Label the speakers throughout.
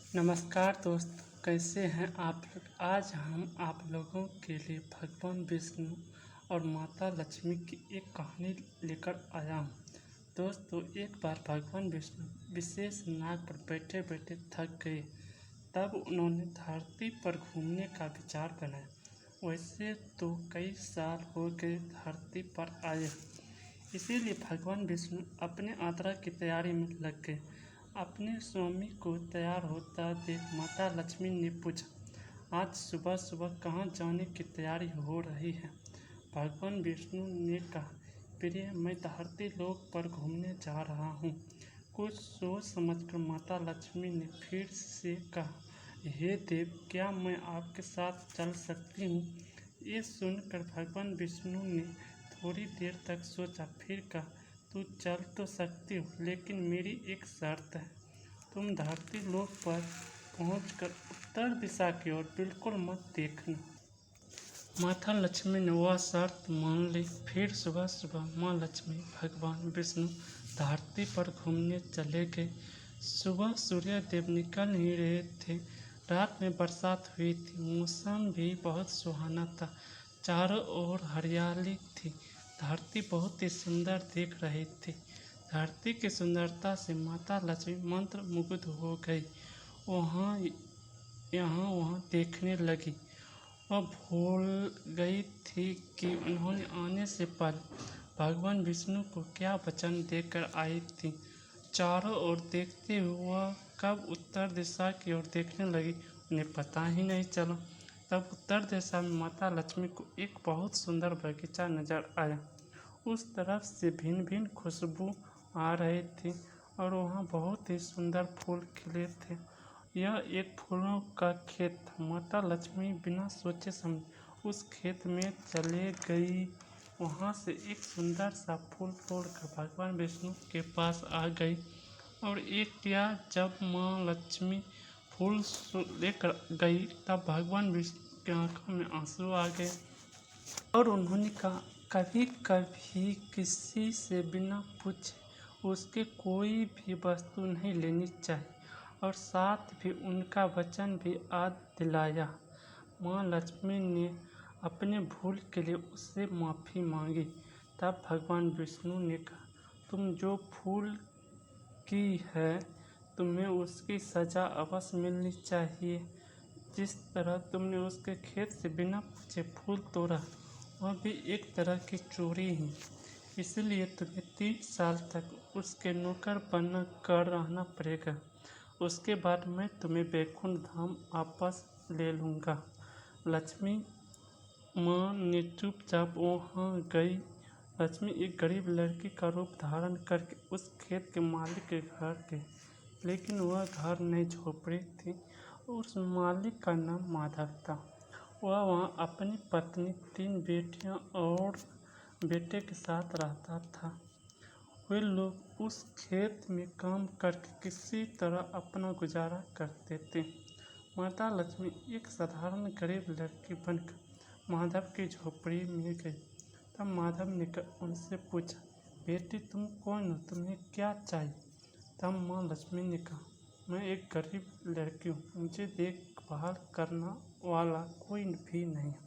Speaker 1: नमस्कार दोस्त, कैसे हैं आप लोग। आज हम आप लोगों के लिए भगवान विष्णु और माता लक्ष्मी की एक कहानी लेकर आया हूँ। दोस्तों, एक बार भगवान विष्णु विशेष नाग पर बैठे बैठे थक गए। तब उन्होंने धरती पर घूमने का विचार बनाया। वैसे तो कई साल हो गए धरती पर आए, इसीलिए भगवान विष्णु अपने यात्रा की तैयारी में लग गए। अपने स्वामी को तैयार होता देख माता लक्ष्मी ने पूछा, आज सुबह सुबह कहाँ जाने की तैयारी हो रही है। भगवान विष्णु ने कहा, प्रिय, मैं धरती लोक पर घूमने जा रहा हूँ। कुछ सोच समझकर माता लक्ष्मी ने फिर से कहा, हे देव, क्या मैं आपके साथ चल सकती हूँ। ये सुनकर भगवान विष्णु ने थोड़ी देर तक सोचा, फिर कहा, तू चल तो सकती हो, लेकिन मेरी एक शर्त है। तुम धरती लोक पर पहुंचकर उत्तर दिशा की ओर बिल्कुल मत देखना। माता लक्ष्मी ने वह शर्त मान ली। फिर सुबह सुबह माँ लक्ष्मी भगवान विष्णु धरती पर घूमने चले गए। सुबह सूर्यदेव निकल ही रहे थे। रात में बरसात हुई थी। मौसम भी बहुत सुहाना था। चारों ओर हरियाली थी। धरती बहुत ही सुंदर दिख रही थी। धरती की सुंदरता से माता लक्ष्मी मंत्र मुग्ध हो गई। वहाँ यहाँ वहाँ देखने लगी। वह भूल गई थी कि उन्होंने आने से पहले भगवान विष्णु को क्या वचन देकर आई थी। चारों ओर देखते हुए वह कब उत्तर दिशा की ओर देखने लगी, उन्हें पता ही नहीं चला। तब उत्तर दिशा में माता लक्ष्मी को एक बहुत सुंदर बगीचा नजर आया। उस तरफ से भिन्न भिन्न खुशबू आ रही थी और वहाँ बहुत ही सुंदर फूल खिले थे। यह एक फूलों का खेत था। माता लक्ष्मी बिना सोचे समझे उस खेत में चले गई। वहाँ से एक सुंदर सा फूल तोड़कर भगवान विष्णु के पास आ गई और एक किया। जब माँ लक्ष्मी फूल लेकर गई तब भगवान विष्णु की आंखों में आंसू आ गए और उन्होंने कहा, कभी कभी किसी से बिना पूछे उसके कोई भी वस्तु नहीं लेनी चाहिए, और साथ भी उनका वचन भी याद दिलाया। माँ लक्ष्मी ने अपने भूल के लिए उससे माफ़ी मांगी। तब भगवान विष्णु ने कहा, तुम जो भूल की है तुम्हें उसकी सज़ा अवश्य मिलनी चाहिए। जिस तरह तुमने उसके खेत से बिना पूछे फूल तोड़ा, वह भी एक तरह की चोरी ही। इसलिए तुम्हें 3 साल तक उसके नौकर बन कर रहना पड़ेगा। उसके बाद मैं तुम्हें वैकुंठ धाम वापस ले लूँगा। लक्ष्मी माँ ने चुपचाप वहाँ गई। लक्ष्मी एक गरीब लड़की का रूप धारण करके उस खेत के मालिक के घर गई, लेकिन वह घर नहीं, झोपड़ी थी। उस मालिक का नाम माधव था। वह वहाँ अपनी पत्नी, 3 बेटियाँ और बेटे के साथ रहता था। वे लोग उस खेत में काम करके किसी तरह अपना गुजारा करते थे। माता लक्ष्मी एक साधारण गरीब लड़की बनकर माधव की झोपड़ी में गई। तब माधव ने उनसे पूछा, बेटी, तुम कौन हो, तुम्हें क्या चाहिए। तब माँ लक्ष्मी ने कहा, मैं एक गरीब लड़की हूँ, मुझे देखभाल करने वाला कोई भी नहीं है।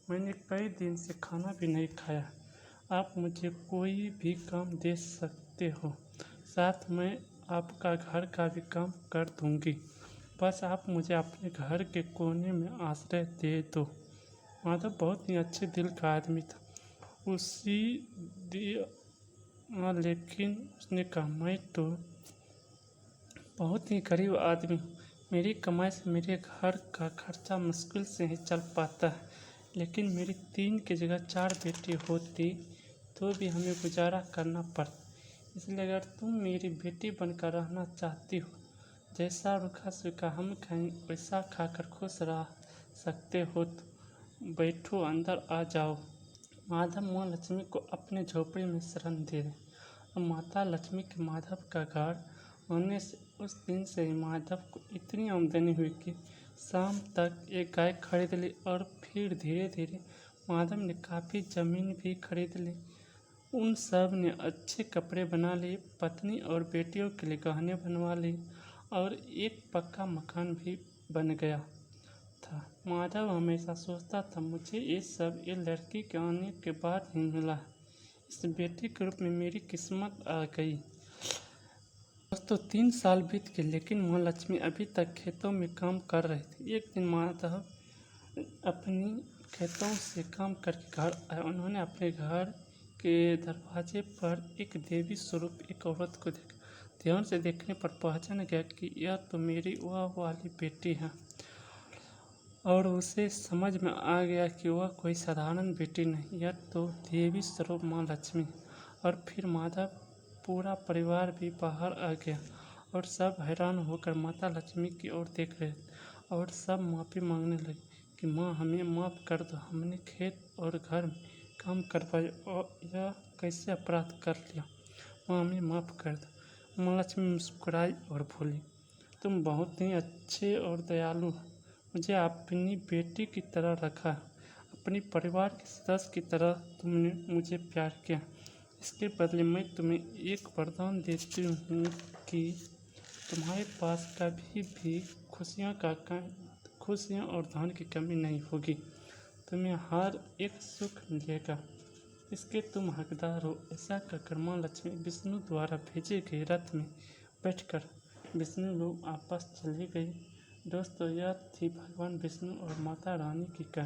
Speaker 1: मैंने कई दिन से खाना भी नहीं खाया। आप मुझे कोई भी काम दे सकते हो, साथ में आपका घर का भी काम कर दूंगी। बस आप मुझे अपने घर के कोने में आश्रय दे दो। माधव बहुत ही अच्छे दिल का आदमी था। उसी दिया, लेकिन उसने कहा, मैं तो बहुत ही गरीब आदमी हूँ। मेरी कमाई से मेरे घर का खर्चा मुश्किल से ही चल पाता है, लेकिन मेरी 3 की जगह 4 बेटी होती तो भी हमें गुजारा करना पड़ता। इसलिए अगर तुम मेरी बेटी बनकर रहना चाहती हो, जैसा रूखा सूखा हम खाएं वैसा खाकर खुश रह सकते हो, तो बैठो, अंदर आ जाओ। माधव माँ लक्ष्मी को अपने झोपड़ी में शरण दे गए और माता लक्ष्मी के माधव का घर होने से उस दिन से ही माधव को इतनी आमदनी हुई कि शाम तक एक गाय खरीद ली और फिर धीरे धीरे माधव ने काफ़ी ज़मीन भी खरीद ली। उन सब ने अच्छे कपड़े बना लिए, पत्नी और बेटियों के लिए गहने बनवा लिए और एक पक्का मकान भी बन गया था। माधव हमेशा सोचता था, मुझे ये सब ये लड़की के आने के बाद ही मिला है। इस बेटी के रूप में मेरी किस्मत आ गई। दोस्तों 3 साल बीत गए, लेकिन महालक्ष्मी अभी तक खेतों में काम कर रही थी। एक दिन माधव अपनी खेतों से काम करके घर आए। उन्होंने अपने घर के दरवाजे पर एक देवी स्वरूप एक औरत को देखा। ध्यान से देखने पर पहचान गया कि यह तो मेरी वह वाली बेटी है, और उसे समझ में आ गया कि वह कोई साधारण बेटी नहीं, यह तो देवी स्वरूप माँ लक्ष्मी। और फिर माधव पूरा परिवार भी बाहर आ गया और सब हैरान होकर माता लक्ष्मी की ओर देख रहे थे, और सब माफ़ी मांगने लगे कि माँ हमें माफ़ कर दो, हमने खेत और घर में काम करवाए और यह कैसे अपराध कर लिया, माँ हमें माफ़ कर दो। माँ लक्ष्मी मुस्कुराई और बोली, तुम बहुत ही अच्छे और दयालु हो। मुझे अपनी बेटी की तरह रखा, अपनी परिवार के सदस्य की तरह तुमने मुझे प्यार किया। इसके बदले मैं तुम्हें एक वरदान देती हूँ कि तुम्हारे पास कभी भी खुशियाँ और धन की कमी नहीं होगी। तुम्हें हर एक सुख मिलेगा, इसके तुम हकदार हो। ऐसा कहकर माँ लक्ष्मी विष्णु द्वारा भेजे गए रथ में बैठकर विष्णु लोग वापस चली गई। दोस्तों यह थी भगवान विष्णु और माता रानी की कहानी।